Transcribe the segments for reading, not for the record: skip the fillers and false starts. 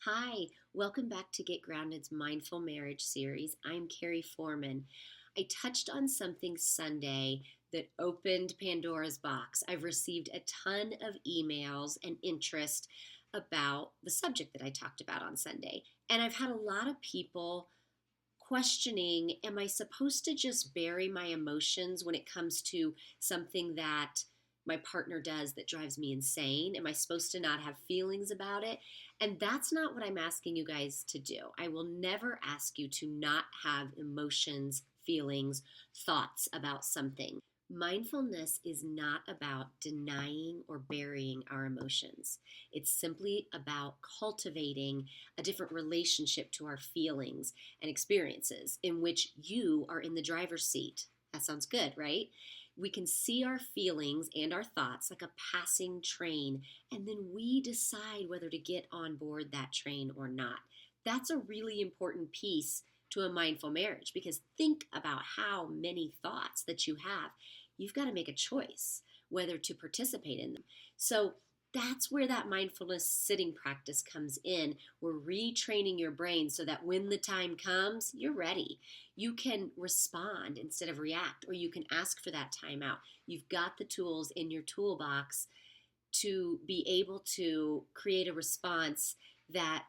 Hi, welcome back to Get Grounded's Mindful Marriage series. I'm Carrie Foreman. I touched on something Sunday that opened Pandora's box. I've received a ton of emails and interest about the subject that I talked about on Sunday. And I've had a lot of people questioning, am I supposed to just bury my emotions when it comes to something that my partner does that drives me insane? Am I supposed to not have feelings about it? And that's not what I'm asking you guys to do. I will never ask you to not have emotions, feelings, thoughts about something. Mindfulness is not about denying or burying our emotions. It's simply about cultivating a different relationship to our feelings and experiences in which you are in the driver's seat. That sounds good, right? We can see our feelings and our thoughts like a passing train, and then we decide whether to get on board that train or not. That's a really important piece to a mindful marriage because think about how many thoughts that you have. You've got to make a choice whether to participate in them. So that's where that mindfulness sitting practice comes in. We're retraining your brain so that when the time comes, you're ready. You can respond instead of react, or you can ask for that time out. You've got the tools in your toolbox to be able to create a response that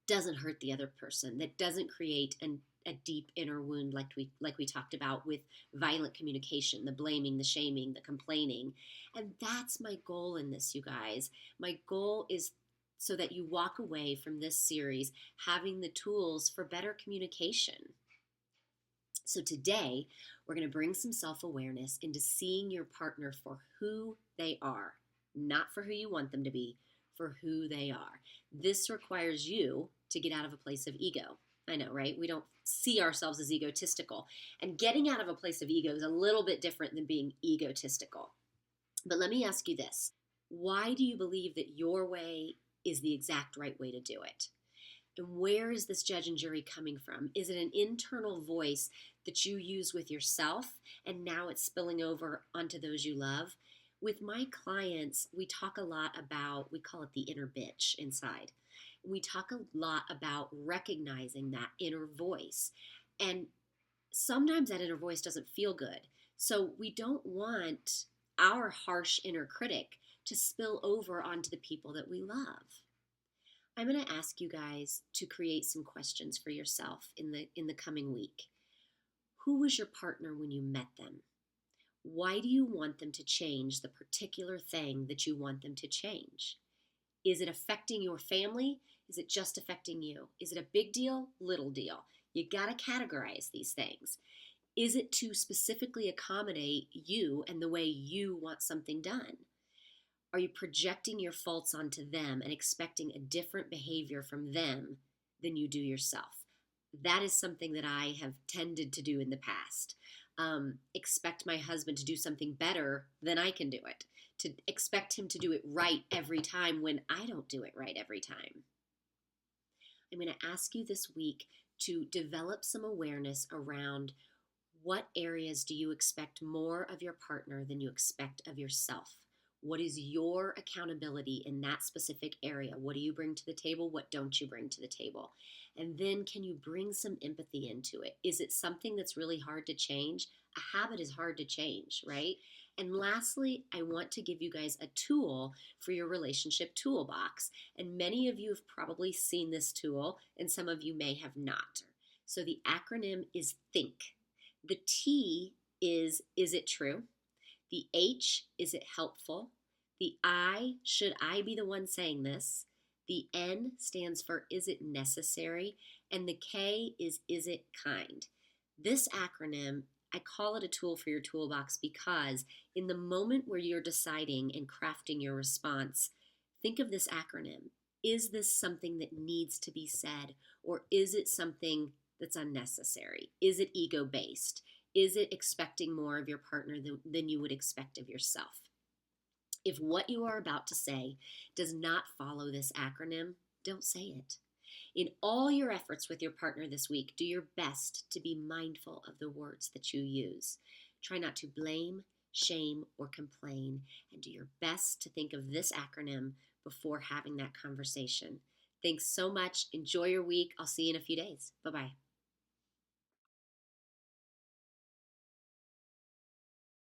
doesn't hurt the other person, that doesn't create a deep inner wound like we talked about with violent communication, the blaming, the shaming, the complaining. And that's my goal in this, you guys. My goal is so that you walk away from this series having the tools for better communication. So today, we're going to bring some self-awareness into seeing your partner for who they are, not for who you want them to be, for who they are. This requires you to get out of a place of ego. I know, right? We don't see ourselves as egotistical. And getting out of a place of ego is a little bit different than being egotistical. But let me ask you this. Why do you believe that your way is the exact right way to do it? And where is this judge and jury coming from? Is it an internal voice that you use with yourself and now it's spilling over onto those you love? With my clients, we talk a lot about, we call it the inner bitch inside. We talk a lot about recognizing that inner voice. And sometimes that inner voice doesn't feel good. So we don't want our harsh inner critic to spill over onto the people that we love. I'm going to ask you guys to create some questions for yourself in the coming week. Who was your partner when you met them? Why do you want them to change the particular thing that you want them to change? Is it affecting your family? Is it just affecting you? Is it a big deal, little deal? You got to categorize these things. Is it to specifically accommodate you and the way you want something done? Are you projecting your faults onto them and expecting a different behavior from them than you do yourself? That is something that I have tended to do in the past. Expect my husband to do something better than I can do it. To expect him to do it right every time when I don't do it right every time. I'm going to ask you this week to develop some awareness around what areas do you expect more of your partner than you expect of yourself. What is your accountability in that specific area? What do you bring to the table? What don't you bring to the table? And then can you bring some empathy into it? Is it something that's really hard to change? A habit is hard to change, right? And lastly, I want to give you guys a tool for your relationship toolbox. And many of you have probably seen this tool, and some of you may have not. So the acronym is THINK. The T is it true? The H, is it helpful? The I, should I be the one saying this? The N stands for is it necessary? And the K is it kind? This acronym, I call it a tool for your toolbox because in the moment where you're deciding and crafting your response, think of this acronym. Is this something that needs to be said, or is it something that's unnecessary? Is it ego-based? Is it expecting more of your partner than you would expect of yourself? If what you are about to say does not follow this acronym, don't say it. In all your efforts with your partner this week, do your best to be mindful of the words that you use. Try not to blame, shame, or complain, and do your best to think of this acronym before having that conversation. Thanks so much. Enjoy your week. I'll see you in a few days. Bye bye.